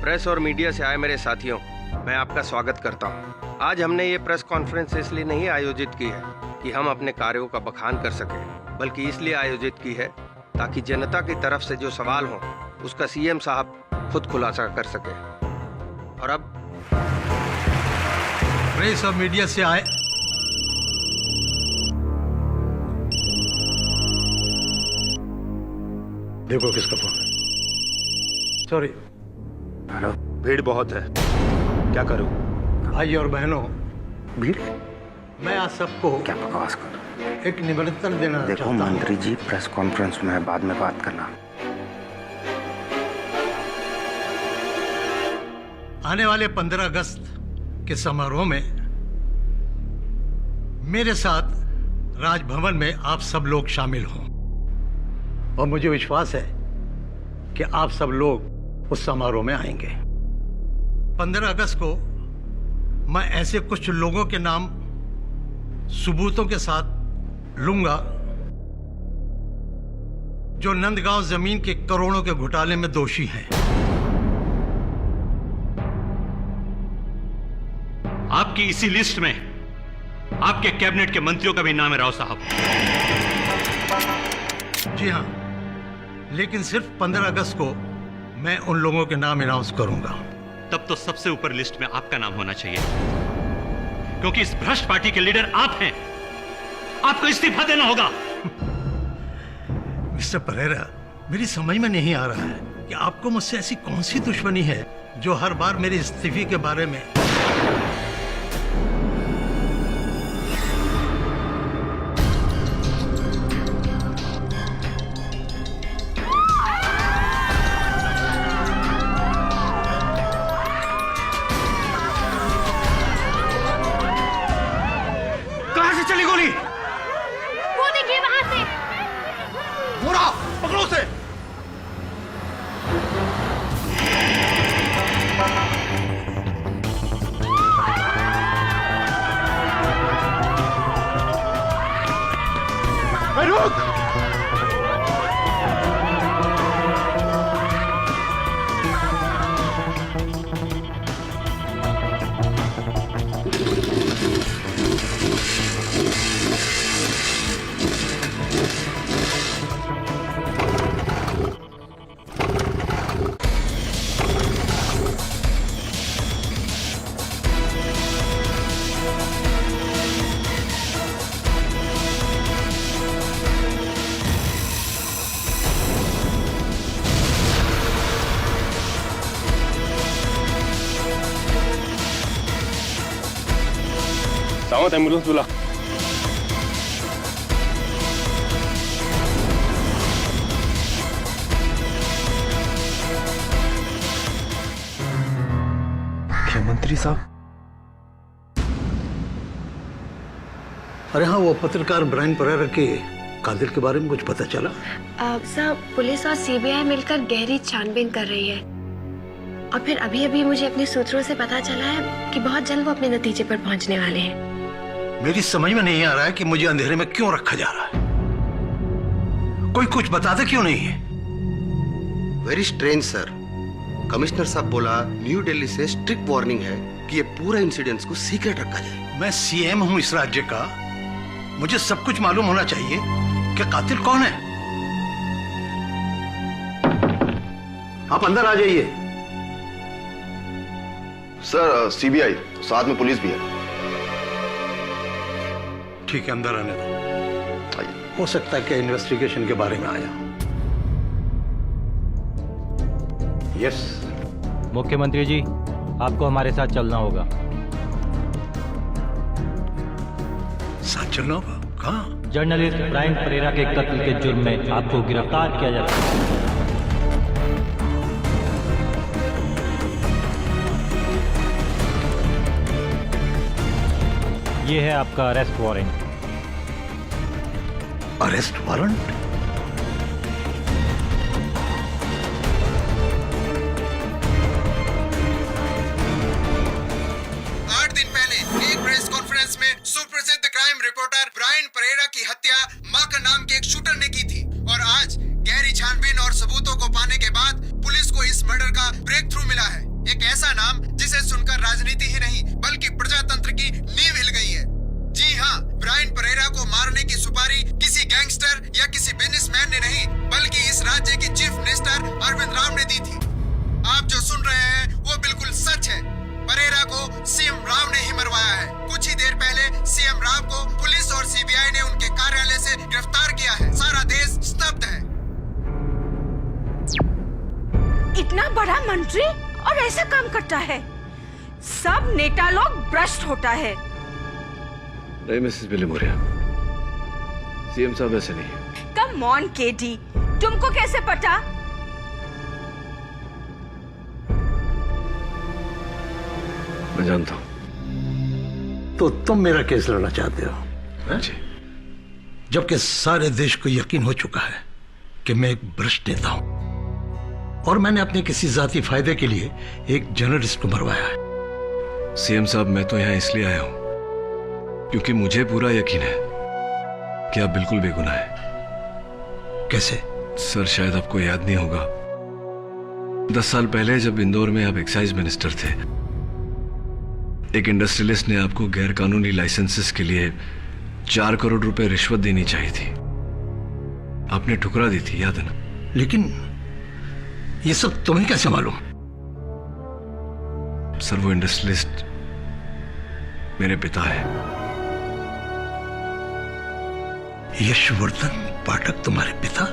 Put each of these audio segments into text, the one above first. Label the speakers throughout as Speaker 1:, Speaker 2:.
Speaker 1: Press और media से आए मेरे साथियों, मैं आपका स्वागत करता हूं। आज हमने ये प्रेस कॉन्फ्रेंस इसलिए नहीं आयोजित की है कि हम अपने कार्यों का बखान कर सकें, बल्कि इसलिए आयोजित की है ताकि जनता की तरफ से जो सवाल हो उसका सीएम साहब खुद खुलासा कर सके। और अब
Speaker 2: प्रेस और मीडिया से आए देखो किसका फोन है। सॉरी।
Speaker 3: हेलो। भीड़ बहुत है, क्या करूं?
Speaker 2: भाई और बहनों,
Speaker 3: भीड़?
Speaker 2: मैं आज सबको
Speaker 3: क्या बकवास कर?
Speaker 2: एक निमंत्रण देना
Speaker 3: देखो
Speaker 2: चाहता हूं।
Speaker 3: मंत्री जी, प्रेस कॉन्फ्रेंस में बाद में बात करना।
Speaker 2: आने वाले 15 अगस्त के समारोह में मेरे साथ राजभवन में आप सब लोग शामिल हों और मुझे विश्वास है कि आप सब लोग उस समारोह में आएंगे। 15 अगस्त को मैं ऐसे कुछ लोगों के नाम सबूतों के साथ लूंगा जो नंदगांव जमीन के करोड़ों के घोटाले में दोषी हैं।
Speaker 4: आपकी इसी लिस्ट में आपके कैबिनेट के मंत्रियों का भी नाम है, राव साहब।
Speaker 2: जी हां, लेकिन सिर्फ 15 अगस्त को मैं उन लोगों के नाम अनाउंस करूंगा।
Speaker 4: तब तो सबसे ऊपर लिस्ट में आपका नाम होना चाहिए, क्योंकि इस भ्रष्ट पार्टी के लीडर आप हैं। आपको इस्तीफा देना होगा।
Speaker 2: मिस्टर परेरा, मेरी समझ में नहीं आ रहा है कि आपको मुझसे ऐसी कौन सी दुश्मनी है जो हर बार मेरे इस्तीफे के बारे में
Speaker 4: चली गोली।
Speaker 5: वो देखिए वहां से।
Speaker 4: मुड़ा, पकड़ो उसे। रुक।
Speaker 6: सावत एम्बुलेंस बुला।
Speaker 3: मुख्यमंत्री साहब।
Speaker 2: अरे हाँ, वो पत्रकार ब्रायन परेरा के कातिल के बारे में कुछ पता चला?
Speaker 5: सर, पुलिस और सीबीआई मिलकर गहरी छानबीन कर रही है और फिर अभी अभी मुझे अपने सूत्रों से पता चला है कि बहुत जल्द वो अपने नतीजे पर पहुंचने वाले हैं।
Speaker 2: मेरी समझ में नहीं आ रहा है कि मुझे अंधेरे में क्यों रखा जा रहा है। कोई कुछ बताता क्यों नहीं है?
Speaker 7: Very strange sir. कमिश्नर साहब बोला न्यू दिल्ली से स्ट्रिक्ट वार्निंग है कि ये पूरा इंसिडेंट्स को सीक्रेट रखा जाए।
Speaker 2: मैं सीएम हूं इस राज्य का, मुझे सब कुछ मालूम होना चाहिए कि कातिल कौन है। आप अंदर आ जाइए।
Speaker 6: सर, सीबीआई साथ में पुलिस भी है।
Speaker 2: ठीक है, अंदर आने दो।
Speaker 6: आइए।
Speaker 2: हो सकता है कि इन्वेस्टिगेशन के बारे में आया। यस।
Speaker 8: मुख्यमंत्री जी, आपको हमारे साथ चलना होगा।
Speaker 2: साथ चलना होगा? कहाँ?
Speaker 8: जर्नलिस्ट ब्रायन परेरा के कत्ल के जुर्म में आपको गिरफ्तार किया जा रहा है। ये है आपका अरेस्ट वारंट।
Speaker 2: Arrest warrant?
Speaker 7: 8 दिन पहले एक प्रेस कॉन्फ्रेंस में सुप्रसिद्ध क्राइम रिपोर्टर ब्रायन परेरा की हत्या माकर नाम के एक शूटर ने की थी और आज गहरी छानबीन और सबूतों को पाने के बाद पुलिस को इस मर्डर का ब्रेक थ्रू मिला है।
Speaker 9: सुनकर राजनीति ही नहीं बल्कि प्रजातंत्र की नींव हिल गई है। जी हाँ, ब्रायन परेरा को मारने की सुपारी किसी गैंगस्टर या किसी बिजनेसमैन ने नहीं बल्कि इस राज्य के चीफ मिनिस्टर अरविंद राव ने दी थी। आप जो सुन रहे हैं वो बिल्कुल सच है। परेरा को सीएम राव ने ही मरवाया है। कुछ ही देर पहले सीएम राव को पुलिस और सीबीआई ने उनके कार्यालय से गिरफ्तार किया है। सारा देश स्तब्ध है।
Speaker 10: इतना बड़ा मंत्री और ऐसा काम करता है। सब नेता लोग भ्रष्ट होता है।
Speaker 3: नहीं मिसेस बिलीमोरिया, सीएम साहब ऐसे नहीं है।
Speaker 10: कम ऑन केडी, तुमको कैसे पता?
Speaker 3: मैं जानता हूं।
Speaker 2: तो तुम मेरा केस लड़ना चाहते हो?
Speaker 3: जी।
Speaker 2: जबकि सारे देश को यकीन हो चुका है कि मैं एक भ्रष्ट नेता हूं और मैंने अपने किसी जाती फायदे के लिए एक जर्नलिस्ट को मरवाया है।
Speaker 3: सीएम साहब, मैं तो यहां इसलिए आया हूं क्योंकि मुझे पूरा यकीन है कि आप बिल्कुल बेगुनाह हैं।
Speaker 2: कैसे?
Speaker 3: सर, शायद आपको याद नहीं होगा, 10 साल पहले जब इंदौर में आप एक्साइज मिनिस्टर थे, एक इंडस्ट्रियलिस्ट ने आपको गैर कानूनी लाइसेंसेस के लिए 4 करोड़ रुपए रिश्वत देनी चाहिए थी। आपने ठुकरा दी थी, याद है ना?
Speaker 2: लेकिन ये सब तुम्हें कैसे मालूम?
Speaker 3: सर, वो इंडस्ट्रियलिस्ट मेरे पिता है।
Speaker 2: यशवर्धन पाठक तुम्हारे पिता?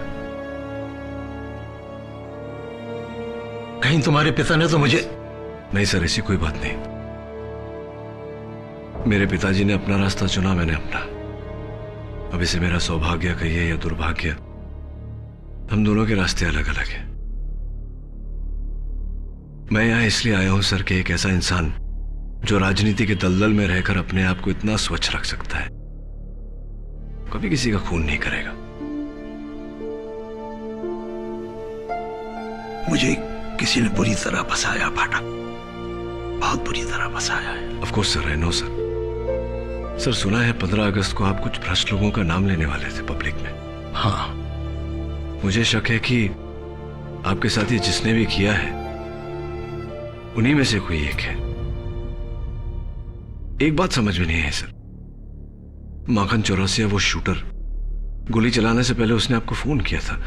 Speaker 2: कहीं तुम्हारे पिता ने तो मुझे...
Speaker 3: नहीं सर, ऐसी कोई बात नहीं। मेरे पिताजी ने अपना रास्ता चुना, मैंने अपना। अब इसे मेरा सौभाग्य कहिए या दुर्भाग्य, हम दोनों के रास्ते अलग अलग हैं। मैं यहां इसलिए आया हूं सर कि एक ऐसा इंसान जो राजनीति के दलदल में रहकर अपने आप को इतना स्वच्छ रख सकता है, कभी किसी का खून नहीं करेगा।
Speaker 2: मुझे किसी ने बुरी तरह फंसाया पाठक, बहुत बुरी तरह फंसाया है।
Speaker 3: Of course sir, I know sir. Sir, सुना है 15 अगस्त को आप कुछ भ्रष्ट लोगों का नाम लेने वाले थे पब्लिक में।
Speaker 2: हाँ।
Speaker 3: मुझे शक है कि आपके साथ ये जिसने भी किया है उन्हीं में से कोई एक है। एक बात समझ में नहीं है सर, माखन चौरसिया वो शूटर, गोली चलाने से पहले उसने आपको फोन किया था,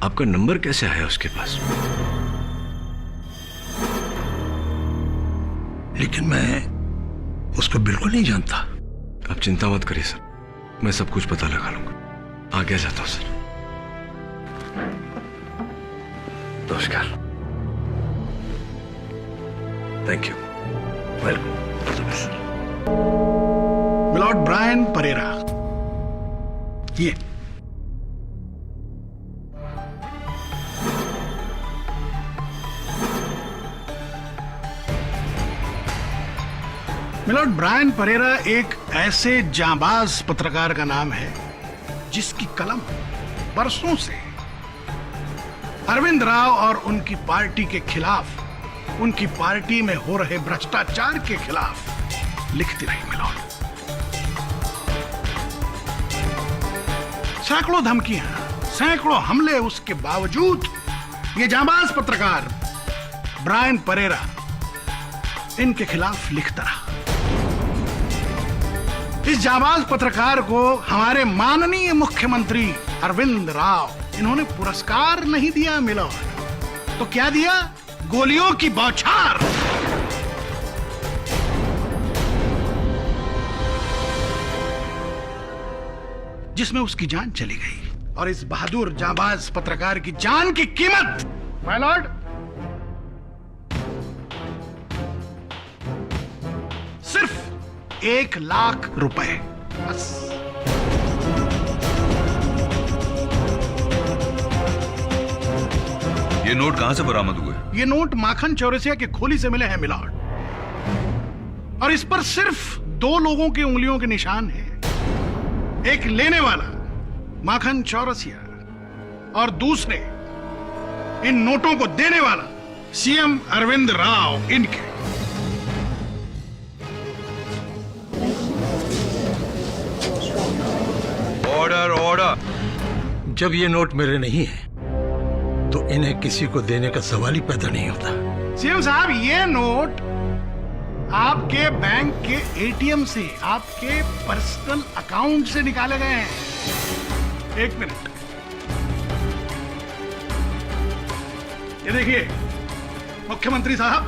Speaker 3: आपका नंबर कैसे आया उसके पास?
Speaker 2: लेकिन मैं उसको बिल्कुल नहीं जानता।
Speaker 3: आप चिंता मत करिए सर, मैं सब कुछ पता लगा लूंगा। आगे जाता हूं सर। नमस्कार। Thank you. Welcome.
Speaker 11: Milord Brian Pereira, ये मिलॉर्ड ब्रायन परेरा एक ऐसे जांबाज पत्रकार का नाम है जिसकी कलम बरसों से अरविंद राव और उनकी पार्टी के खिलाफ, उनकी पार्टी में हो रहे भ्रष्टाचार के खिलाफ लिखती रही। मिलॉर्ड, सैकड़ों धमकियां, सैकड़ों हमले, उसके बावजूद ये जांबाज पत्रकार ब्रायन परेरा इनके खिलाफ लिखता रहा। इस जांबाज पत्रकार को हमारे माननीय मुख्यमंत्री अरविंद राव, इन्होंने पुरस्कार नहीं दिया मिलॉर्ड, तो क्या दिया? गोलियों की बौछार। जिसमें उसकी जान चली गई। और इस बहादुर जांबाज पत्रकार की जान की कीमत माय लॉर्ड सिर्फ 1 लाख रुपए, बस।
Speaker 12: ये नोट कहां से बरामद हुए?
Speaker 11: ये नोट माखन चौरसिया के खोली से मिले हैं मिलॉर्ड, और इस पर सिर्फ 2 लोगों की उंगलियों के निशान हैं। एक लेने वाला माखन चौरसिया और दूसरे इन नोटों को देने वाला सीएम अरविंद राव, इनके।
Speaker 12: Order, order.
Speaker 2: जब ये नोट मेरे नहीं है तो इन्हें किसी को देने का सवाल ही पैदा नहीं होता।
Speaker 11: सीएम साहब, ये नोट आपके बैंक के एटीएम से, आपके पर्सनल अकाउंट से निकाले गए हैं। एक मिनट, ये देखिए मुख्यमंत्री साहब,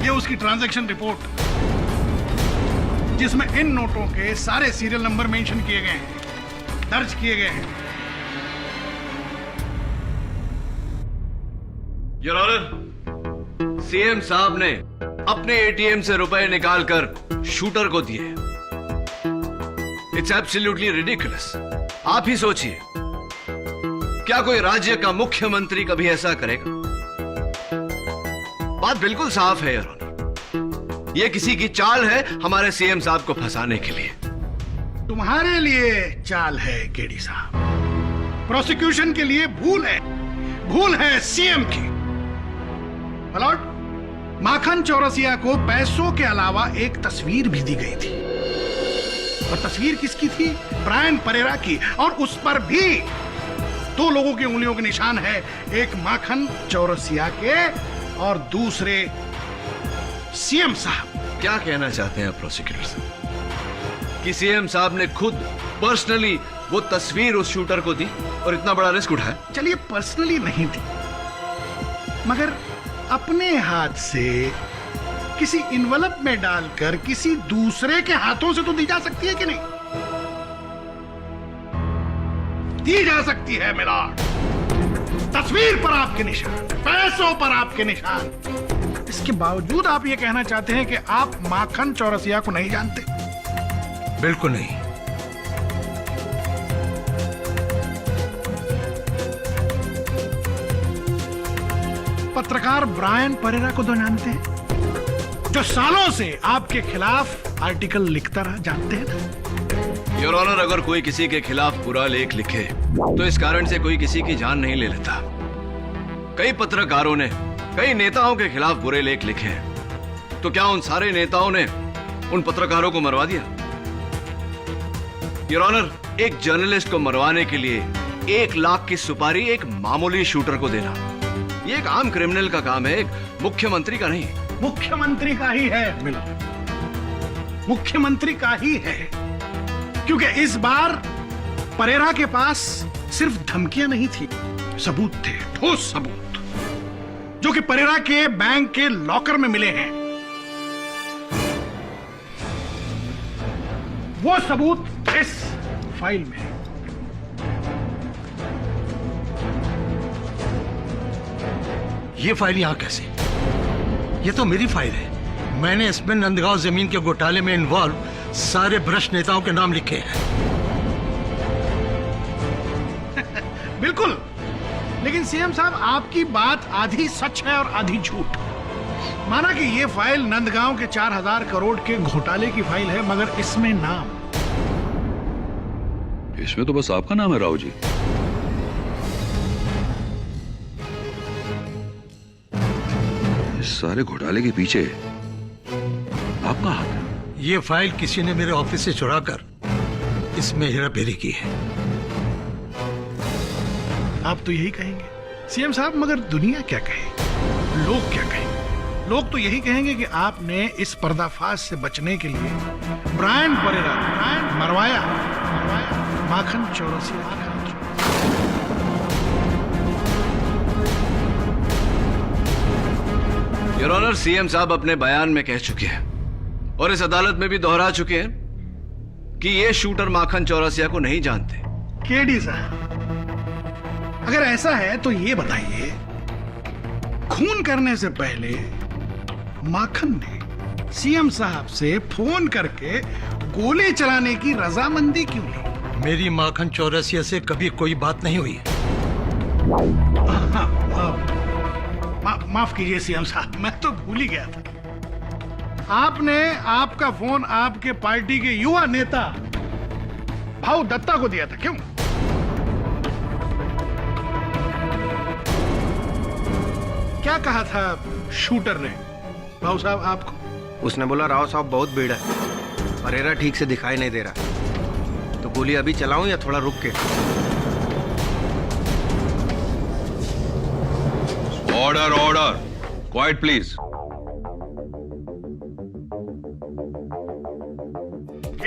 Speaker 11: ये उसकी ट्रांजैक्शन रिपोर्ट, जिसमें इन नोटों के सारे सीरियल नंबर मेंशन किए गए हैं, दर्ज किए गए हैं।
Speaker 3: योर ऑनर, सीएम साहब ने अपने एटीएम से रुपए निकालकर शूटर को दिए। It's absolutely ridiculous. आप ही सोचिए, क्या कोई राज्य का मुख्यमंत्री कभी ऐसा करेगा? बात बिल्कुल साफ है योर ऑनर, यह किसी की चाल है हमारे सीएम साहब को फंसाने के लिए।
Speaker 11: तुम्हारे लिए चाल है केडी साहब, प्रोसिक्यूशन के लिए भूल है सीएम की। अलॉट, माखन चौरसिया को पैसों के अलावा एक तस्वीर भी दी गई थी, और तस्वीर किसकी थी? ब्रायन परेरा की, और उस पर भी 2 लोगों की उंगलियों के निशान है, एक माखन चौरसिया के और दूसरे सीएम साहब।
Speaker 3: क्या कहना चाहते हैं आप प्रोसिक्यूटर साहब? कि सीएम साहब ने खुद पर्सनली वो तस्वीर उस शूटर को दी और इतना बड़ा रिस्क उठाया?
Speaker 11: चलिए पर्सनली नहीं दी, मगर अपने हाथ से किसी इन्वेलप में डालकर किसी दूसरे के हाथों से तो दी जा सकती है कि नहीं? दी जा सकती है मिलॉर्ड। तस्वीर पर आपके निशान, पैसों पर आपके निशान। इसके बावजूद आप ये कहना चाहते हैं कि आप माखन चौरसिया को नहीं जानते?
Speaker 2: बिल्कुल नहीं।
Speaker 11: पत्रकार ब्रायन परेरा को तो जानते हैं, जो सालों से आपके खिलाफ आर्टिकल लिखता रहा, जानते हैं ना?
Speaker 3: योर ऑनर, अगर कोई किसी के खिलाफ बुरा लेख लिखे तो इस कारण से कोई किसी की जान नहीं ले लेता। कई पत्रकारों ने कई नेताओं के खिलाफ बुरे लेख लिखे हैं, तो क्या उन सारे नेताओं ने उन पत्रकारों को मरवा दिया? योर ऑनर, एक जर्नलिस्ट को मरवाने के लिए 1 लाख की सुपारी एक मामूली शूटर को देना, ये एक आम क्रिमिनल का काम है, एक मुख्यमंत्री का नहीं।
Speaker 11: मुख्यमंत्री का ही है मिलॉर्ड, मुख्यमंत्री का ही है, क्योंकि इस बार परेरा के पास सिर्फ धमकियां नहीं थी, सबूत थे, ठोस सबूत, जो कि परेरा के बैंक के लॉकर में मिले हैं। वो सबूत इस फाइल में है।
Speaker 2: ये फाइल यहां कैसे? ये तो मेरी फाइल है। मैंने इसमें नंदगांव जमीन के घोटाले में इन्वॉल्व सारे भ्रष्ट नेताओं के नाम लिखे हैं।
Speaker 11: बिल्कुल, लेकिन सीएम साहब, आपकी बात आधी सच है और आधी झूठ। माना कि ये फाइल नंदगांव के 4000 करोड़ के घोटाले की फाइल है, मगर इसमें नाम,
Speaker 12: इसमें तो बस आपका नाम है राव जी। इस सारे घोटाले के पीछे आपका हाथ है।
Speaker 2: ये फाइल किसी ने मेरे ऑफिस से चुराकर इसमें हेराफेरी की है।
Speaker 11: आप तो यही कहेंगे सीएम साहब, मगर दुनिया क्या कहे, लोग क्या कहेंगे? लोग तो यही कहेंगे कि आपने इस पर्दाफाश से बचने के लिए ब्रायन परेरा मरवाया, Makhan Chaurasia.
Speaker 3: Your honour, CM साहब अपने बयान में कह चुके हैं और इस अदालत में भी दोहरा चुके हैं कि ये शूटर माखन चौरसिया को नहीं जानते।
Speaker 11: केडी साहब, अगर ऐसा है तो ये बताइए, खून करने से पहले माखन ने सीएम साहब से फोन करके गोली चलाने की रजामंदी क्यों ली?
Speaker 2: मेरी माखन चौरसिया से कभी कोई बात नहीं हुई।
Speaker 11: माफ कीजिए सीएम साहब, मैं तो भूल ही गया था। आपने आपका फोन आपके पार्टी के युवा नेता भाऊ दत्ता को दिया था, क्यों? क्या कहा था शूटर ने भाऊ साहब आपको?
Speaker 1: उसने बोला राव साहब बहुत भीड़ है, परेरा ठीक से दिखाई नहीं दे रहा, तो गोली अभी चलाऊं या थोड़ा रुक के?
Speaker 12: Order order, quiet please.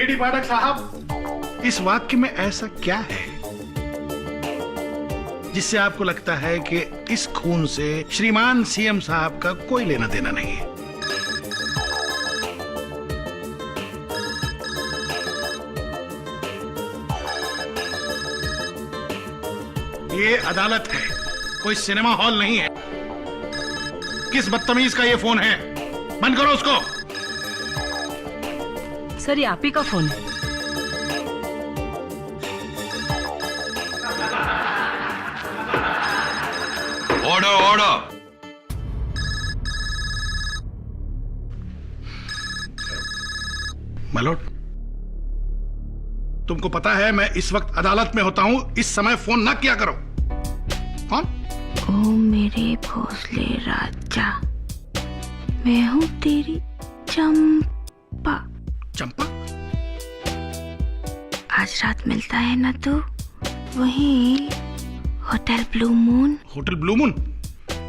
Speaker 11: KD Pathak साहब, इस वाक्य में ऐसा क्या है जिससे आपको लगता है कि इस खून से श्रीमान सीएम साहब का कोई लेना देना नहीं है? ये अदालत है, कोई सिनेमा हॉल नहीं है। किस बदतमीज का ये फोन है? बंद करो उसको।
Speaker 10: सर, ये आप ही का फोन है।
Speaker 12: Order order.
Speaker 11: मलोट, तुमको पता है मैं इस वक्त अदालत में होता हूं, इस समय फोन ना किया करो। कौन?
Speaker 5: ओ मेरे भोसले राजा, मैं हूँ तेरी चंपा।
Speaker 11: चंपा?
Speaker 5: आज रात मिलता है ना तो वहीं hotel blue moon.
Speaker 11: Hotel blue moon?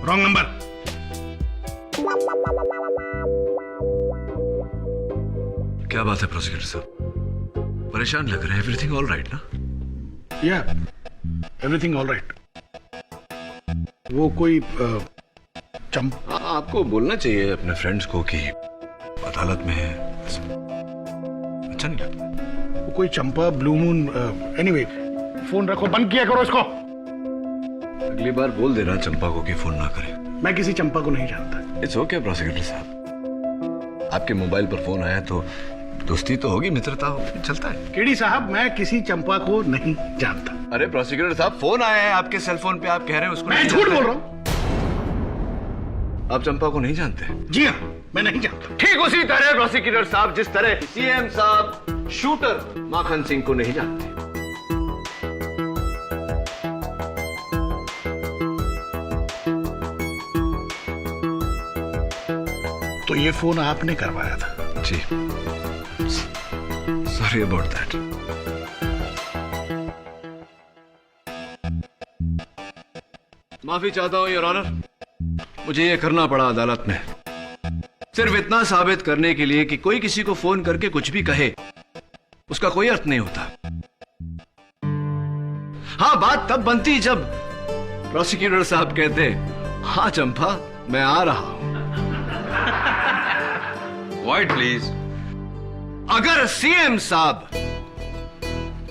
Speaker 11: Wrong number.
Speaker 3: क्या बात है प्रोसिक्यूटर साहब, परेशान लग रहे हैं? एवरीथिंग ऑल राइट ना?
Speaker 11: या एवरीथिंग ऑल राइट। वो कोई चंपा?
Speaker 3: आपको बोलना चाहिए अपने फ्रेंड्स को कि अदालत में है। अच्छा नहीं लगता?
Speaker 11: वो कोई चंपा, ब्लू मून। एनीवे, फोन रखो, बंद किया करो इसको।
Speaker 3: अगली बार बोल देना चंपा को कि फोन ना करे।
Speaker 11: मैं किसी चंपा को नहीं जानता।
Speaker 3: इट्स ओके प्रोसिक्यूटर साहब, आपके मोबाइल पर फोन आया तो दोस्ती तो होगी, मित्रता होगी, चलता है।
Speaker 11: केडी साहब, मैं किसी चंपा को नहीं जानता।
Speaker 3: अरे प्रोसिक्यूटर साहब, फोन आया है आपके सेल फोन पे, आप कह रहे हैं उसको
Speaker 11: मैं झूठ बोल रहा हूँ।
Speaker 3: आप चंपा को नहीं जानते?
Speaker 11: जी हाँ, मैं नहीं जानता।
Speaker 3: ठीक उसी तरह प्रोसिक्यूटर साहब, जिस तरह सीएम साहब शूटर माखन सिंह को नहीं जानते।
Speaker 11: तो ये फोन आपने करवाया था?
Speaker 3: जी, सॉरी अबाउट दैट। माफी चाहता हूं योर ऑनर, मुझे यह करना पड़ा अदालत में सिर्फ इतना साबित करने के लिए कि कोई किसी को फोन करके कुछ भी कहे उसका कोई अर्थ नहीं होता। हाँ, बात तब बनती जब प्रोसिक्यूटर साहब कहते, हाँ चंपा मैं आ रहा हूं।
Speaker 12: Quite please.
Speaker 3: अगर सीएम साहब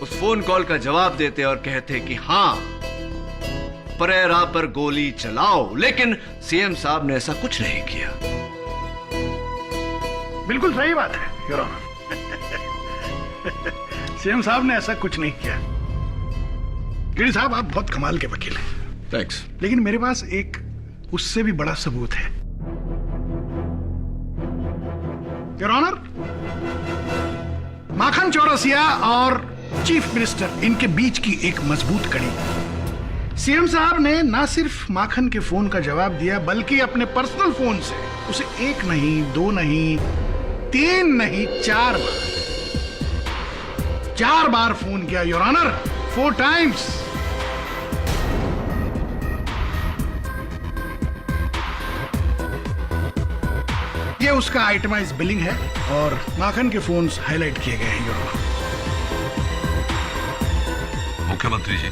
Speaker 3: उस फोन कॉल का जवाब देते और कहते कि हां परेरा पर गोली चलाओ, लेकिन सीएम साहब ने ऐसा कुछ नहीं किया।
Speaker 11: बिल्कुल सही बात है योर ऑनर। सीएम साहब ने ऐसा कुछ नहीं किया। केडी साहब, आप बहुत कमाल के वकील हैं।
Speaker 3: थैंक्स।
Speaker 11: लेकिन मेरे पास एक उससे भी बड़ा सबूत है योर ऑनर। माखन चौरसिया और चीफ मिनिस्टर, इनके बीच की एक मजबूत कड़ी। सीएम साहब ने ना सिर्फ माखन के फोन का जवाब दिया, बल्कि अपने पर्सनल फोन से उसे 1 नहीं, 2 नहीं, 3 नहीं, 4 बार फोन किया योर ऑनर। 4 टाइम्स। ये उसका आइटमाइज बिलिंग है और माखन के फोन्स हाईलाइट किए गए हैं योर ऑनर।
Speaker 12: मुख्यमंत्री जी,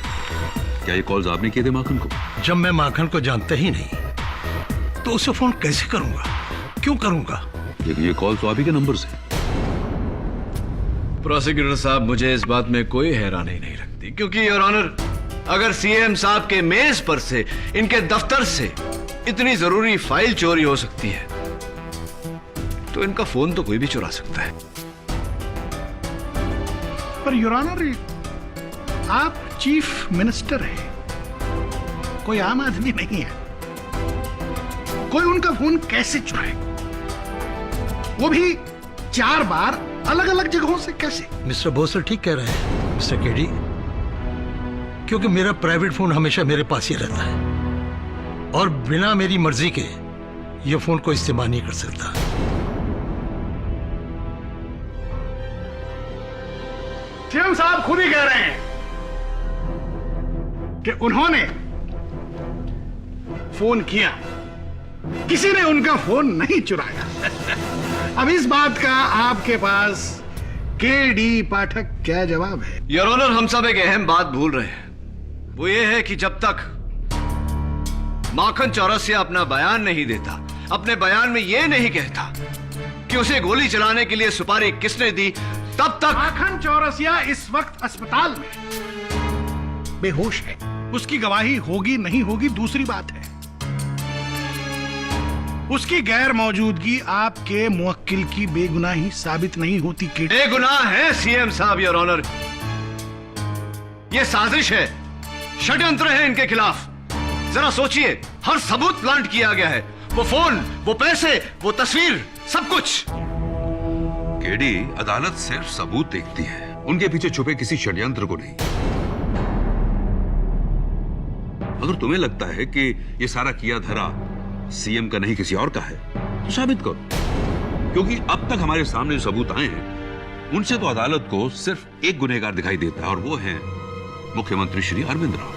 Speaker 12: क्या ये कॉल्स आपने किए थे माखन को?
Speaker 2: जब मैं माखन को जानता ही नहीं तो उसे फोन कैसे करूंगा, क्यों करूंगा?
Speaker 12: ये कॉल तो आप ही के नंबर से।
Speaker 3: प्रोसिक्यूटर साहब, मुझे इस बात में कोई हैरानी नहीं लगती, क्योंकि योर ऑनर अगर सीएम साहब के मेज पर से, इनके दफ्तर से इतनी जरूरी फाइल चोरी हो सकती है तो इनका फोन तो कोई भी चुरा सकता है।
Speaker 11: पर योर ऑनर, आप चीफ मिनिस्टर हैं, कोई आम आदमी नहीं है। कोई उनका फोन कैसे चुराए, वो भी 4 बार अलग अलग जगहों से? कैसे?
Speaker 2: मिस्टर भोसले ठीक कह रहे हैं मिस्टर केडी, क्योंकि मेरा प्राइवेट फोन हमेशा मेरे पास ही रहता है और बिना मेरी मर्जी के ये फोन को इस्तेमाल नहीं कर सकता।
Speaker 11: सीएम साहब खुद ही कह रहे हैं कि उन्होंने फोन किया, किसी ने उनका फोन नहीं चुराया। अब इस बात का आपके पास के.डी. पाठक क्या जवाब है?
Speaker 3: योर ऑनर, हम सब एक अहम बात भूल रहे हैं। वो ये है कि जब तक माखन चौरसिया अपना बयान नहीं देता, अपने बयान में ये नहीं कहता कि उसे गोली चलाने के लिए सुपारी किसने दी, तब तक
Speaker 11: माखन चौरसिया इस वक्त अस्पताल में बेहोश है। उसकी गवाही होगी नहीं होगी दूसरी बात है। उसकी गैर मौजूदगी आपके मुवक्किल की बेगुनाही साबित नहीं होती।
Speaker 3: बेगुनाह है सीएम साहब, योर ऑनर। यह साजिश है, षड्यंत्र है इनके खिलाफ। जरा सोचिए, हर सबूत प्लांट किया गया है। वो फोन, वो पैसे, वो तस्वीर, सब कुछ।
Speaker 12: केडी, अदालत सिर्फ सबूत देखती है, उनके पीछे छुपे किसी षड्यंत्र को नहीं। अगर तुम्हें लगता है कि ये सारा किया धरा सीएम का नहीं किसी और का है, तो साबित करो। क्योंकि अब तक हमारे सामने जो सबूत आए हैं, उनसे तो अदालत को सिर्फ एक गुनहगार दिखाई देता है, और वो है मुख्यमंत्री श्री अरविंद राव।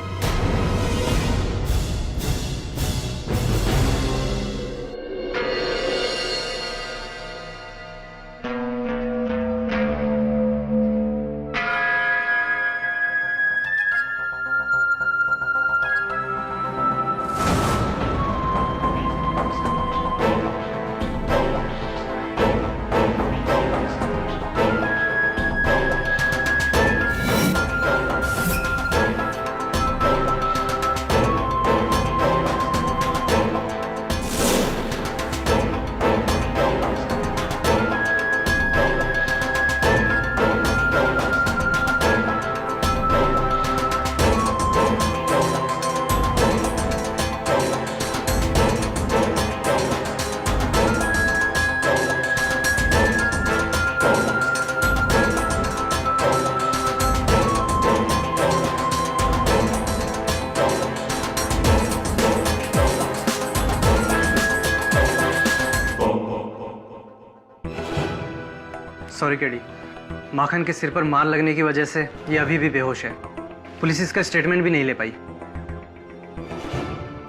Speaker 13: सॉरी केडी, माखन के सिर पर मार लगने की वजह से ये अभी भी बेहोश है। पुलिस इसका स्टेटमेंट भी नहीं ले पाई।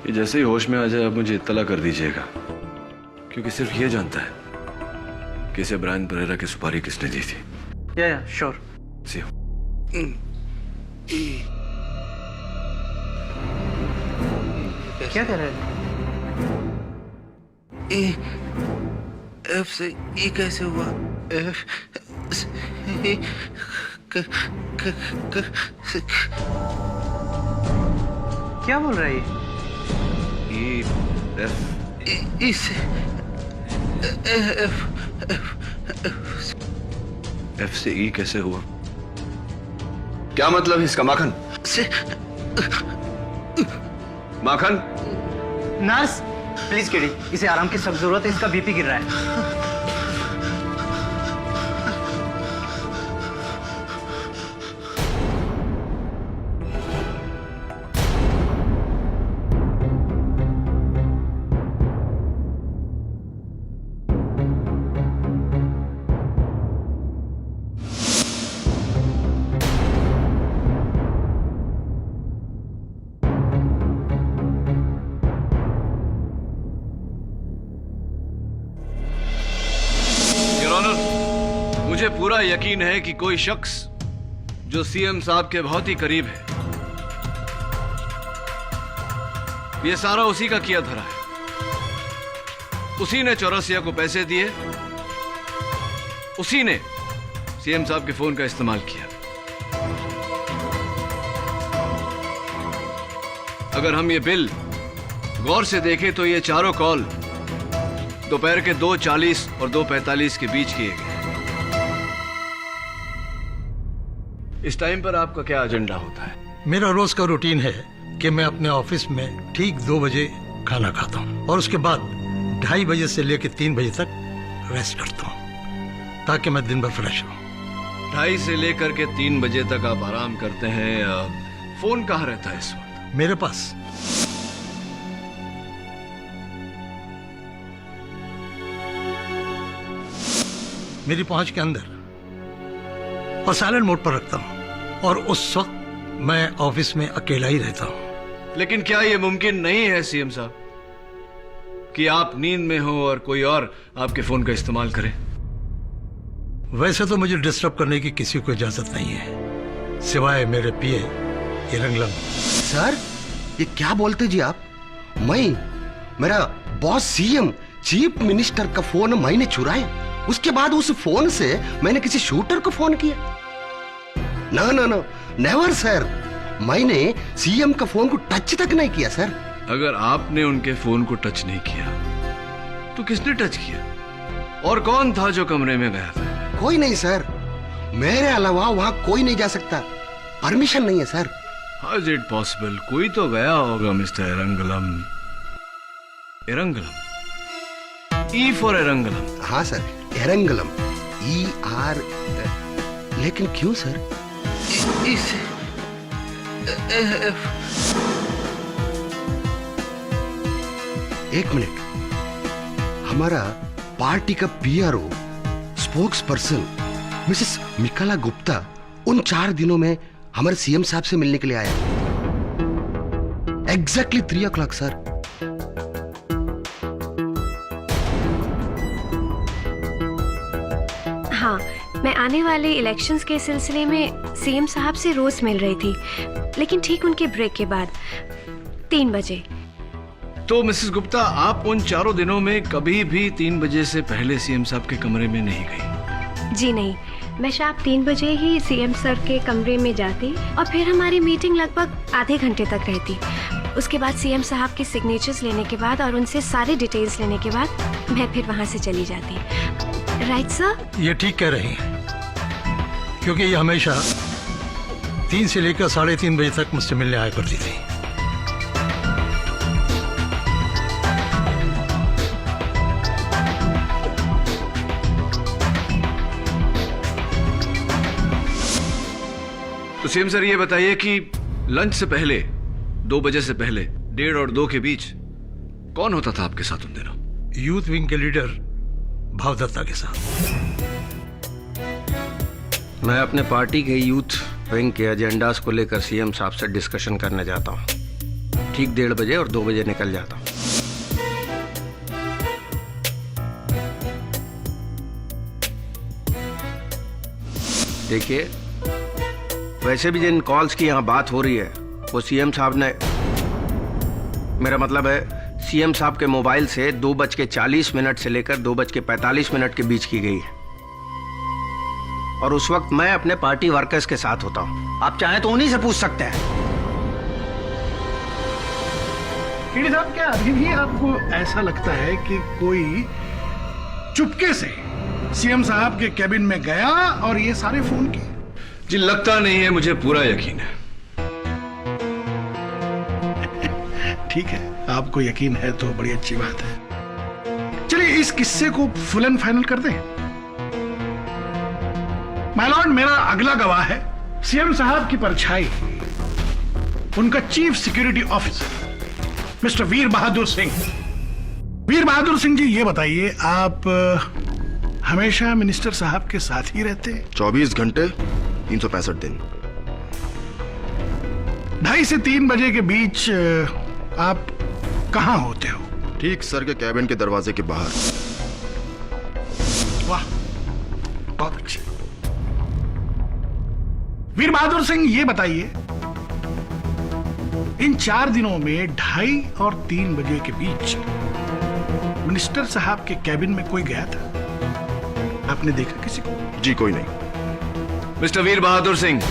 Speaker 3: ये जैसे ही होश में आ जाए, आप मुझे इत्तला कर दीजिएगा, क्योंकि सिर्फ ये जानता है कि इसे ब्रायन परेरा की सुपारी किसने दी थी।
Speaker 13: या श्योर।
Speaker 3: C you.
Speaker 13: क्या कह रहे हैं?
Speaker 7: एफ से ई कैसे हुआ? एफ से ई
Speaker 13: क्या बोल रहा है ये?
Speaker 7: ई से
Speaker 3: एफ से ई कैसे हुआ?
Speaker 6: क्या मतलब है इसका माखन?
Speaker 7: से
Speaker 6: माखन,
Speaker 13: नर्स प्लीज केडी, इसे आराम की सख्त जरूरत है। इसका बीपी गिर रहा है।
Speaker 3: मुझे पूरा यकीन है कि कोई शख्स जो सीएम साहब के बहुत ही करीब है, ये सारा उसी का किया धरा है। उसी ने चौरसिया को पैसे दिए, उसी ने सीएम साहब के फोन का इस्तेमाल किया। अगर हम ये बिल गौर से देखें तो ये चारों कॉल दोपहर के 2:40 और 2:45 के बीच किए गए। इस टाइम पर आपका क्या एजेंडा होता है?
Speaker 2: मेरा रोज का रूटीन है कि मैं अपने ऑफिस में ठीक 2 बजे खाना खाता हूँ और उसके बाद 2:30 बजे से लेकर 3 बजे तक रेस्ट करता हूँ, ताकि मैं दिन भर फ्रेश रहूँ।
Speaker 3: 2:30 से लेकर के 3 बजे तक आप आराम करते हैं। फोन कहाँ रहता है इस वक्त?
Speaker 2: मेरे पास। मेरी पहुंच के अंदर और साइलेंट मोड पर रखता हूं, और उस वक्त मैं ऑफिस में अकेला ही रहता हूं।
Speaker 3: लेकिन क्या यह मुमकिन नहीं है सीएम साहब कि आप नींद में हो और कोई और आपके फोन का इस्तेमाल करे?
Speaker 2: वैसे तो मुझे डिस्टर्ब करने की किसी को इजाजत नहीं है, सिवाय मेरे पीए इरंगलम।
Speaker 7: सर ये क्या बोलते जी आप? मेरा बॉस सीएम चीफ मिनिस्टर का फोन मैंने चुराया, उसके बाद उस फोन से मैंने किसी शूटर को फोन किया? ना ना ना, नेवर सर, मैंने सीएम का फोन को टच तक नहीं किया सर।
Speaker 3: अगर आपने उनके फोन को टच नहीं किया तो किसने टच किया? और कौन था जो कमरे में गया था?
Speaker 7: कोई नहीं सर, मेरे अलावा वहां कोई नहीं जा सकता, परमिशन नहीं है sir.
Speaker 3: How is it possible? कोई तो गया होगा मिस्टर एरंगलम। एरंगलम, E for एरंगलम।
Speaker 7: हाँ सर, एरंगलम, ER। लेकिन क्यों सर? एक मिनट, हमारा पार्टी का PRO spokesperson Mrs Michaela Gupta उन 4 दिनों में हमारे सीएम साहब से मिलने के लिए आया। Exactly 3 o'clock sir.
Speaker 5: हाँ, मैं आने वाले इलेक्शंस के सिलसिले में सीएम साहब से रोज मिल रही थी, लेकिन ठीक उनके ब्रेक के बाद 3 बजे।
Speaker 3: तो मिसेस गुप्ता, आप उन 4 दिनों में कभी भी 3 बजे से पहले सीएम साहब के कमरे में नहीं गई?
Speaker 5: जी नहीं, मैं शाम 3 बजे ही सीएम सर के कमरे में जाती और फिर हमारी मीटिंग लगभग आधे घंटे तक रहती। उसके बाद सीएम साहब के सिग्नेचर्स लेने के बाद और उनसे सारे डिटेल्स लेने के बाद मैं फिर वहां से चली जाती। Right sir?
Speaker 2: ये ठीक कह रही हैं, क्योंकि ये हमेशा 3 से लेकर 3:30 बजे तक मुझसे मिलने आया करती थी।
Speaker 3: तो सीएम सर, ये बताइए कि लंच से पहले 2 बजे से पहले 1:30 और 2 के बीच कौन होता था आपके साथ उन दिनों?
Speaker 2: यूथ विंग के लीडर भावदत्ता के साथ।
Speaker 1: मैं अपने पार्टी के यूथ विंग के एजेंडास को लेकर सीएम साहब से डिस्कशन करने जाता हूँ। ठीक 1:30 बजे और 2 बजे निकल जाता हूँ। देखिए, वैसे भी जिन कॉल्स की यहाँ बात हो रही है वो सीएम साहब ने, मेरा मतलब है सीएम साहब के मोबाइल से 2:40 से लेकर 2:45 के बीच की गई है। और उस वक्त मैं अपने पार्टी वर्कर्स के साथ होता हूँ। आप चाहें तो उन्हीं से पूछ सकते हैं।
Speaker 11: केडी साहब, क्या अभी भी आपको ऐसा लगता है कि कोई चुपके से सीएम साहब के कैबिन में गया और ये सारे फोन किए?
Speaker 3: जी, लगता नहीं है, मुझे पूरा यकीन है।
Speaker 11: ठीक है, आपको यकीन है तो बड़ी अच्छी बात है। चलिए इस किस्से को फुल एंड फाइनल कर दें। माय लॉर्ड, मेरा अगला गवाह है सीएम साहब की परछाई, उनका चीफ सिक्योरिटी ऑफिसर मिस्टर वीर बहादुर सिंह। वीर बहादुर सिंह जी, ये बताइए, आप हमेशा मिनिस्टर साहब के साथ ही रहते हैं?
Speaker 6: 24 घंटे 365 दिन।
Speaker 11: 2:30 से 3 बजे के बीच आप कहां होते हो?
Speaker 6: ठीक सर के कैबिन के दरवाजे के बाहर।
Speaker 11: वाह, बहुत अच्छे। वीर बहादुर सिंह, ये बताइए, इन 4 दिनों में 2:30 और 3 बजे के बीच मिनिस्टर साहब के कैबिन में कोई गया था? आपने देखा किसी को?
Speaker 6: जी कोई नहीं।
Speaker 3: मिस्टर वीर बहादुर सिंह,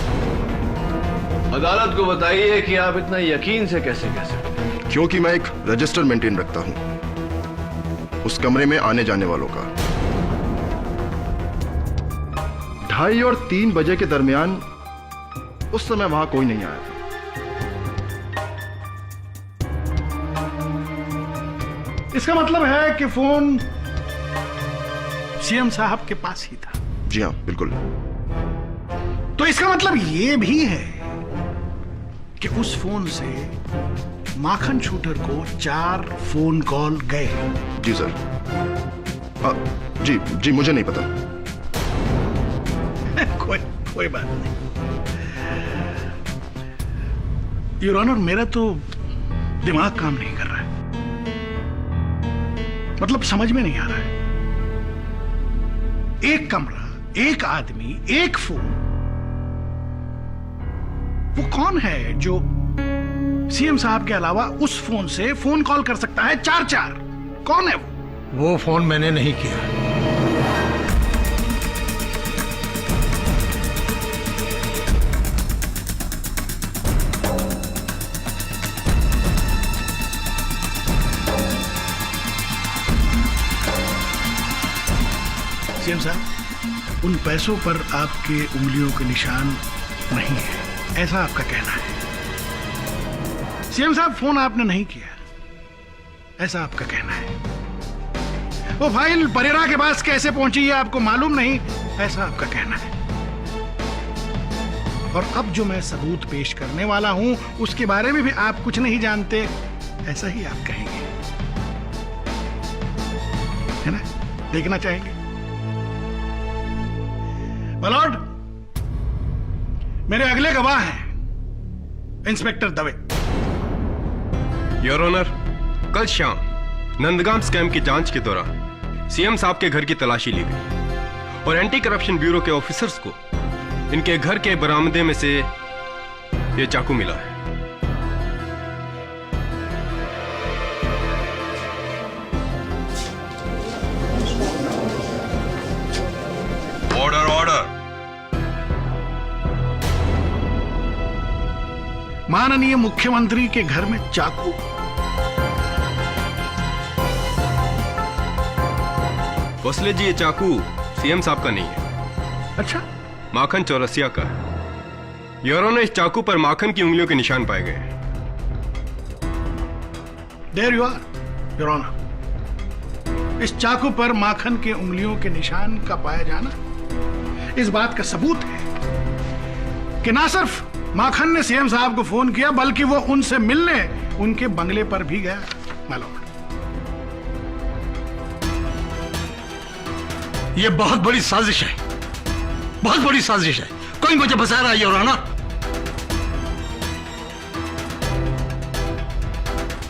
Speaker 3: अदालत को बताइए कि आप इतना यकीन से कैसे कह सकते हैं?
Speaker 6: क्योंकि मैं एक रजिस्टर मेंटेन रखता हूं उस कमरे में आने जाने वालों का। 2:30 और 3 बजे के दरमियान उस समय वहां कोई नहीं आया था।
Speaker 11: इसका मतलब है कि फोन सीएम साहब के पास ही था?
Speaker 6: जी हाँ, बिल्कुल।
Speaker 11: तो इसका मतलब ये भी है कि उस फोन से माखन शूटर को 4 फोन कॉल गए?
Speaker 6: जी सर। जी मुझे नहीं पता।
Speaker 11: कोई बात नहीं। योर ऑनर, मेरा तो दिमाग काम नहीं कर रहा है, मतलब समझ में नहीं आ रहा है। एक कमरा एक आदमी, एक फोन। वो कौन है जो सीएम साहब के अलावा उस फोन से फोन कॉल कर सकता है 4-4? कौन है
Speaker 2: वो फोन मैंने नहीं किया।
Speaker 11: सीएम साहब, उन पैसों पर आपके उंगलियों के निशान नहीं है, ऐसा आपका कहना है। सीएम साहब, फोन आपने नहीं किया, ऐसा आपका कहना है। वो फाइल परेरा के पास कैसे पहुंची है आपको मालूम नहीं, ऐसा आपका कहना है। और अब जो मैं सबूत पेश करने वाला हूं उसके बारे में भी आप कुछ नहीं जानते, ऐसा ही आप कहेंगे, है ना? देखना चाहेंगे? मलॉर्ड, मेरे अगले गवाह हैं इंस्पेक्टर दवे।
Speaker 14: योर ऑनर, कल शाम नंदगाम स्कैम की जांच के दौरान सीएम साहब के घर की तलाशी ली गई और एंटी करप्शन ब्यूरो के ऑफिसर्स को इनके घर के बरामदे में से ये चाकू मिला है।
Speaker 12: Order order.
Speaker 11: माननीय मुख्यमंत्री के घर में चाकू?
Speaker 14: भोसले जी, ये चाकू सीएम साहब का नहीं है।
Speaker 11: अच्छा?
Speaker 14: माखन चौरसिया का है। योर ऑनर, इस चाकू पर माखन की उंगलियों के निशान पाए गए हैं।
Speaker 11: There you are your honour. इस चाकू पर माखन के उंगलियों के निशान का पाया जाना इस बात का सबूत है कि ना सिर्फ माखन ने सीएम साहब को फोन किया बल्कि वो उनसे मिलने उनके बंगले पर भी गया। मालूम,
Speaker 2: ये बहुत बड़ी साजिश है, बहुत बड़ी साजिश है। कोई मुझे फंसा रहा है योर ऑनर।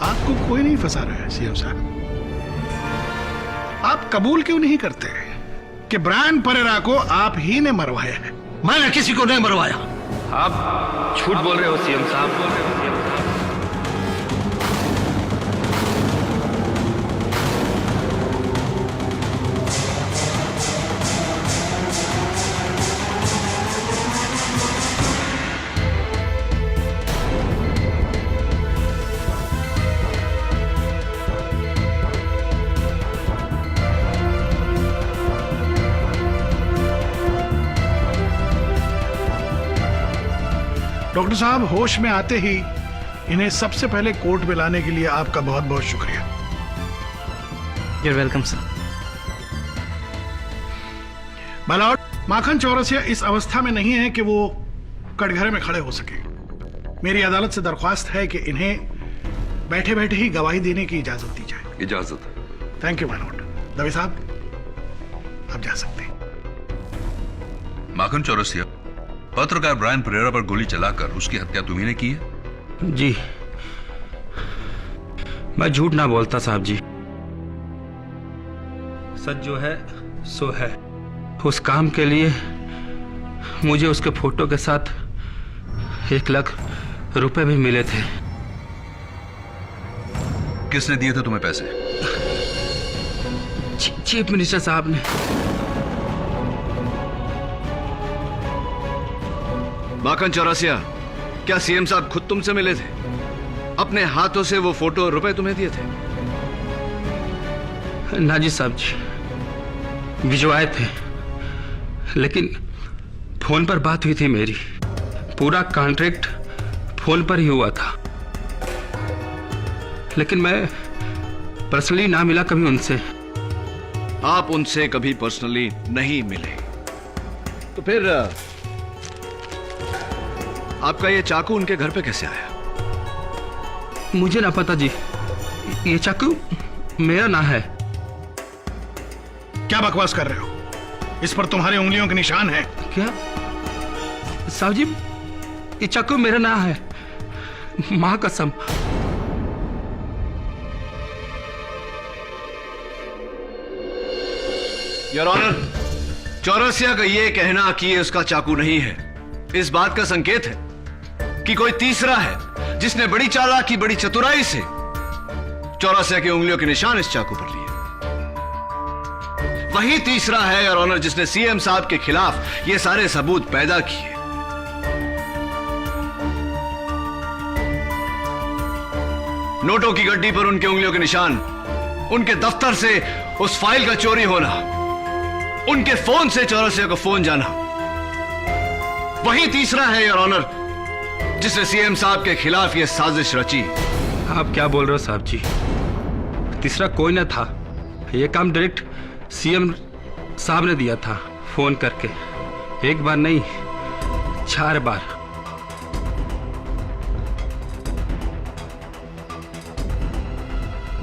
Speaker 11: आपको कोई नहीं फंसा रहा है सीएम साहब। आप कबूल क्यों नहीं करते कि ब्रायन परेरा को आप ही ने मरवाया है?
Speaker 2: मैंने किसी को नहीं मरवाया।
Speaker 3: आप झूठ बोल रहे हो सीएम साहब।
Speaker 11: डॉक्टर साहब, होश में आते ही इन्हें सबसे पहले कोर्ट में लाने के लिए आपका बहुत बहुत शुक्रिया।
Speaker 13: You're welcome, sir.
Speaker 11: मालॉर्ड, माखन चौरसिया इस अवस्था में नहीं है कि वो कटघरे में खड़े हो सके। मेरी अदालत से दरख्वास्त है कि इन्हें बैठे बैठे ही गवाही देने की इजाजत दी जाए।
Speaker 12: इजाजत।
Speaker 11: Thank you मालॉर्ड। दवे साहब, आप जा सकते हैं।
Speaker 12: माखन चौरसिया, पत्रकार ब्रायन परेरा पर गोली चलाकर उसकी हत्या तुम्ही ने की है?
Speaker 15: जी, मैं झूठ ना बोलता साहब जी। सच जो है सो है। उस काम के लिए मुझे उसके फोटो के साथ 1 लाख रुपए भी मिले थे।
Speaker 12: किसने दिए थे तुम्हें पैसे?
Speaker 15: चीफ मिनिस्टर साहब ने।
Speaker 3: माखन चौरसिया, क्या सीएम साहब खुद तुमसे मिले थे? अपने हाथों से वो फोटो और रुपए तुम्हें दिए थे?
Speaker 15: ना जी साहब जी, भिजवाए थे, लेकिन फोन पर बात हुई थी मेरी। पूरा कॉन्ट्रैक्ट फोन पर ही हुआ था, लेकिन मैं पर्सनली ना मिला कभी उनसे।
Speaker 3: आप उनसे कभी पर्सनली नहीं मिले, तो फिर आपका ये चाकू उनके घर पे कैसे आया?
Speaker 15: मुझे ना पता जी, ये चाकू मेरा ना है।
Speaker 11: क्या बकवास कर रहे हो? इस पर तुम्हारी उंगलियों के निशान हैं।
Speaker 15: क्या साहब जी, ये चाकू मेरा ना है, मां कसम।
Speaker 3: योर ऑनर, चौरसिया का ये कहना कि ये उसका चाकू नहीं है, इस बात का संकेत है कि कोई तीसरा है जिसने बड़ी चालाकी, बड़ी चतुराई से चौरसिया की उंगलियों के निशान इस चाकू पर लिए। वही तीसरा है योर ऑनर जिसने सीएम साहब के खिलाफ ये सारे सबूत पैदा किए। नोटों की गड्डी पर उनके उंगलियों के निशान, उनके दफ्तर से उस फाइल का चोरी होना, उनके फोन से चौरसिया को फोन जाना, वही तीसरा है योर ऑनर जिसने सीएम साहब के खिलाफ यह साजिश रची।
Speaker 15: आप क्या बोल रहे हो साहब जी? तीसरा कोई ना था। यह काम डायरेक्ट सीएम साहब ने दिया था फोन करके, एक बार नहीं 4 बार।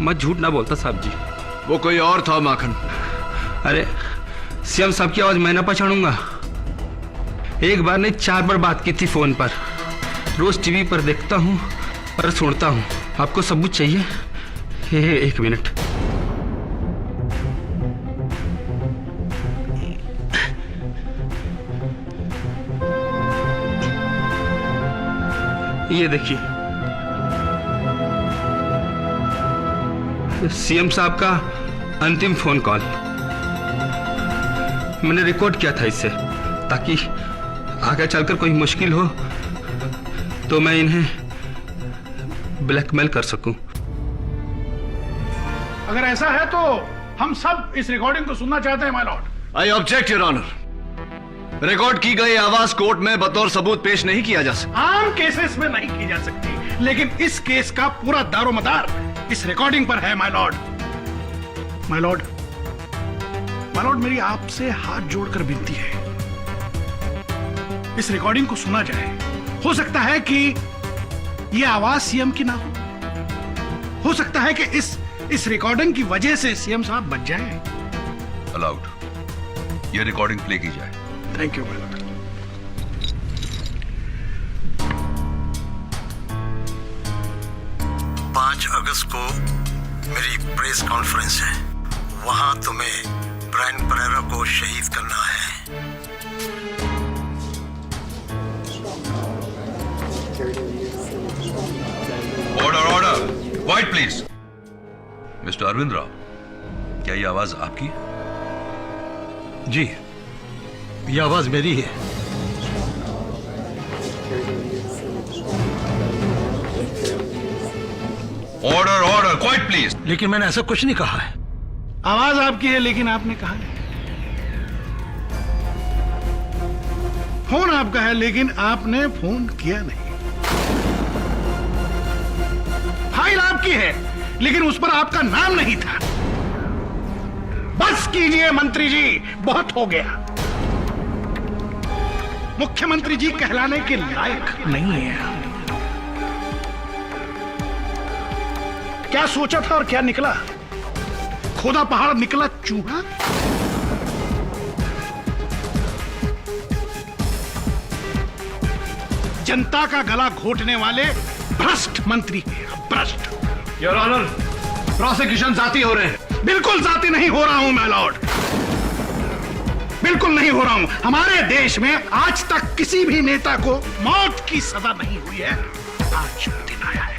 Speaker 15: मैं झूठ ना बोलता साहब जी।
Speaker 3: वो कोई और था माखन।
Speaker 15: अरे सीएम साहब की आवाज मैं ना पहचानूंगा? एक बार नहीं 4 बार बात की थी फोन पर। रोज टीवी पर देखता हूँ और सुनता हूँ। आपको सबूत चाहिए? एक मिनट। ये देखिए, सीएम साहब का अंतिम फोन कॉल मैंने रिकॉर्ड किया था इससे, ताकि आगे चलकर कोई मुश्किल हो तो मैं इन्हें ब्लैकमेल कर सकूं।
Speaker 11: अगर ऐसा है तो हम सब इस रिकॉर्डिंग को सुनना चाहते हैं my lord.
Speaker 3: I object your honour. Record की गई आवाज कोर्ट में बतौर सबूत पेश नहीं किया जा सकता।
Speaker 11: आम केसेस में नहीं की जा सकती, लेकिन इस केस का पूरा दारोमदार इस रिकॉर्डिंग पर है my Lord. My Lord, my Lord, मेरी आपसे हाथ जोड़कर विनती है, इस रिकॉर्डिंग को सुना जाए। हो सकता है कि यह आवाज सीएम की ना हो सकता है कि इस रिकॉर्डिंग की वजह से सीएम साहब बच जाए।
Speaker 12: अलाउड। यह रिकॉर्डिंग प्ले की जाए।
Speaker 11: Thank you my Lord.
Speaker 2: 5 अगस्त को मेरी प्रेस कॉन्फ्रेंस है, वहां तुम्हें ब्रायन परेरा को शहीद करना है।
Speaker 12: Order, order, quiet please. Mister Arvind Rao, क्या ये आवाज आपकी है?
Speaker 2: जी, ये आवाज मेरी है।
Speaker 12: Order, order, quiet please.
Speaker 2: लेकिन मैंने ऐसा कुछ नहीं कहा है।
Speaker 11: आवाज आपकी है लेकिन आपने कहा नहीं। फोन आपका है लेकिन आपने फोन किया नहीं। फाइल आपकी है लेकिन उस पर आपका नाम नहीं था। बस कीजिए मंत्री जी, बहुत हो गया। मुख्यमंत्री जी कहलाने के लायक नहीं है। क्या सोचा था और क्या निकला? खोदा पहाड़ निकला चूहा। जनता का गला घोटने वाले भ्रष्ट मंत्री हैं, भ्रष्ट।
Speaker 3: योर ऑनर, प्रोसिक्यूशन जाती हो रहे हैं।
Speaker 11: बिल्कुल जाती नहीं हो रहा हूं माय लॉर्ड, बिल्कुल नहीं हो रहा हूं। हमारे देश में आज तक किसी भी नेता को मौत की सजा नहीं हुई है। आज शुभ दिन आया है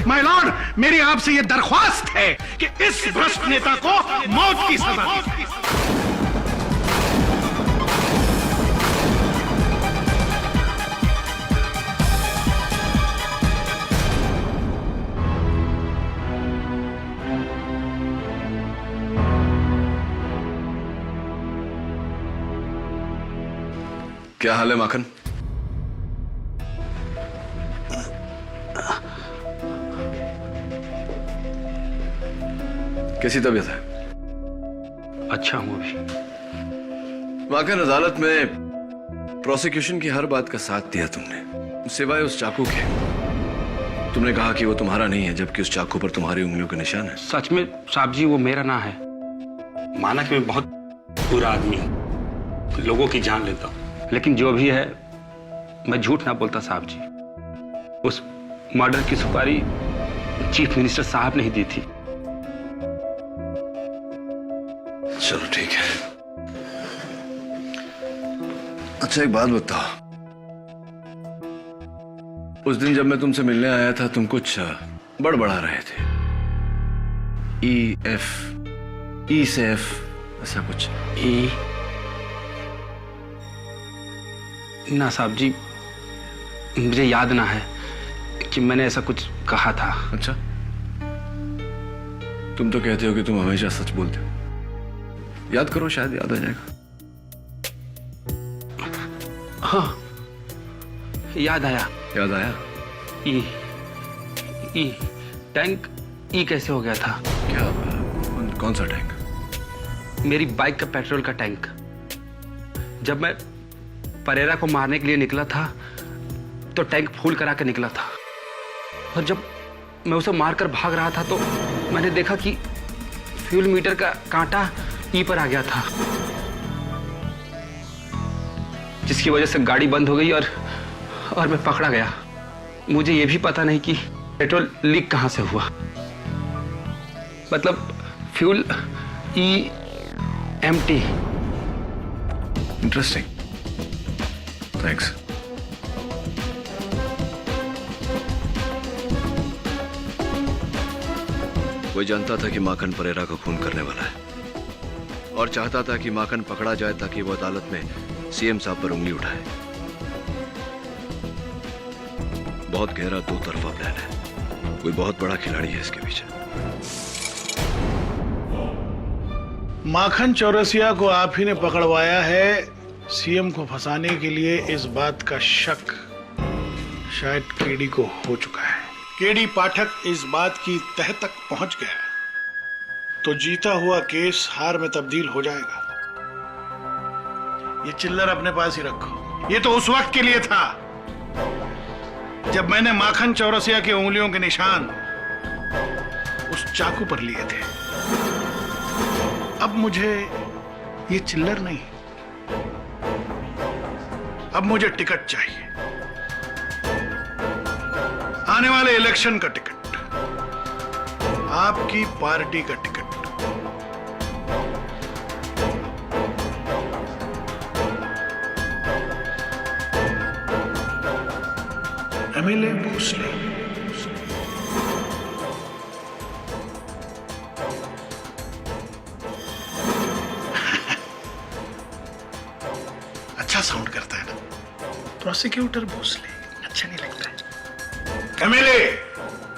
Speaker 11: माय लॉर्ड। मेरी आपसे यह दरख्वास्त है कि इस भ्रष्ट नेता को मौत की सजा दी।
Speaker 3: क्या हाल है माखन? कैसी तबीयत है?
Speaker 15: अच्छा हूं अभी।
Speaker 3: माखन, अदालत में प्रोसिक्यूशन की हर बात का साथ दिया तुमने, सिवाय उस चाकू के। तुमने कहा कि वो तुम्हारा नहीं है, जबकि उस चाकू पर तुम्हारी उंगलियों के निशान है।
Speaker 15: सच में साहब जी, वो मेरा ना है। माना कि मैं बहुत बुरा आदमी हूं, लोगों की जान लेता हूं, लेकिन जो भी है मैं झूठ ना बोलता साहब जी। उस मर्डर की सुपारी चीफ मिनिस्टर साहब ने ही दी थी।
Speaker 3: चलो ठीक है। अच्छा एक बात बताओ, उस दिन जब मैं तुमसे मिलने आया था तुम कुछ बड़बड़ा रहे थे। ई से एफ ऐसा कुछ।
Speaker 15: ई ना साहब जी, मुझे याद ना है कि मैंने ऐसा कुछ कहा था।
Speaker 3: अच्छा, तुम तो कहते हो कि तुम हमेशा सच बोलते हो। याद करो, शायद याद आ जाएगा।
Speaker 15: हाँ, याद आया।
Speaker 3: याद आया?
Speaker 15: ई टैंक ई कैसे हो गया था?
Speaker 3: क्या? कौन सा टैंक?
Speaker 15: मेरी बाइक का पेट्रोल का टैंक। जब मैं परेरा को मारने के लिए निकला था तो टैंक फुल करा के निकला था, और जब मैं उसे मारकर भाग रहा था तो मैंने देखा कि फ्यूल मीटर का कांटा ई पर आ गया था, जिसकी वजह से गाड़ी बंद हो गई और मैं पकड़ा गया। मुझे यह भी पता नहीं कि पेट्रोल लीक कहां से हुआ। मतलब फ्यूल ई एम्प्टी।
Speaker 3: Interesting, thanks. कोई जानता था कि माखन परेरा का खून करने वाला है और चाहता था कि माखन पकड़ा जाए ताकि वो अदालत में सीएम साहब पर उंगली उठाए। बहुत गहरा दो तरफा प्लान है, कोई बहुत बड़ा खिलाड़ी है इसके पीछे।
Speaker 11: माखन चौरसिया को आप ही ने पकड़वाया है। सीएम को फंसाने के लिए इस बात का शक शायद केडी को हो चुका है। केडी पाठक इस बात की तह तक पहुंच गया तो जीता हुआ केस हार में तब्दील हो जाएगा। ये चिल्लर अपने पास ही रखो। ये तो उस वक्त के लिए था जब मैंने माखन चौरसिया के उंगलियों के निशान उस चाकू पर लिए थे। अब मुझे ये चिल्लर नहीं, अब मुझे टिकट चाहिए, आने वाले इलेक्शन का टिकट, आपकी पार्टी का टिकट। एमएलए भोसले। अच्छा साउंड करता है ना, प्रोसिक्यूटर भोसले। अच्छा नहीं लगता है। एमएलए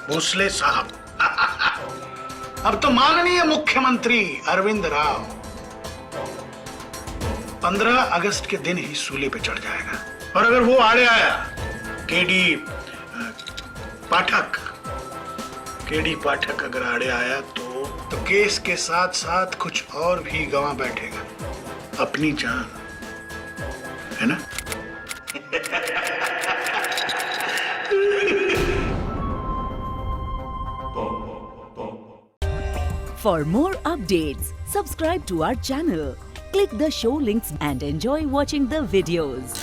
Speaker 11: भोसले साहब। अब तो माननीय मुख्यमंत्री अरविंद राव 15 अगस्त के दिन ही सूली पे चढ़ जाएगा। और अगर वो आड़े आया, केडी पाठक अगर आड़े आया तो केस के साथ साथ कुछ और भी गंवा बैठेगा, अपनी जान, है ना?
Speaker 16: For more updates, subscribe to our channel, click the show links and enjoy watching the videos.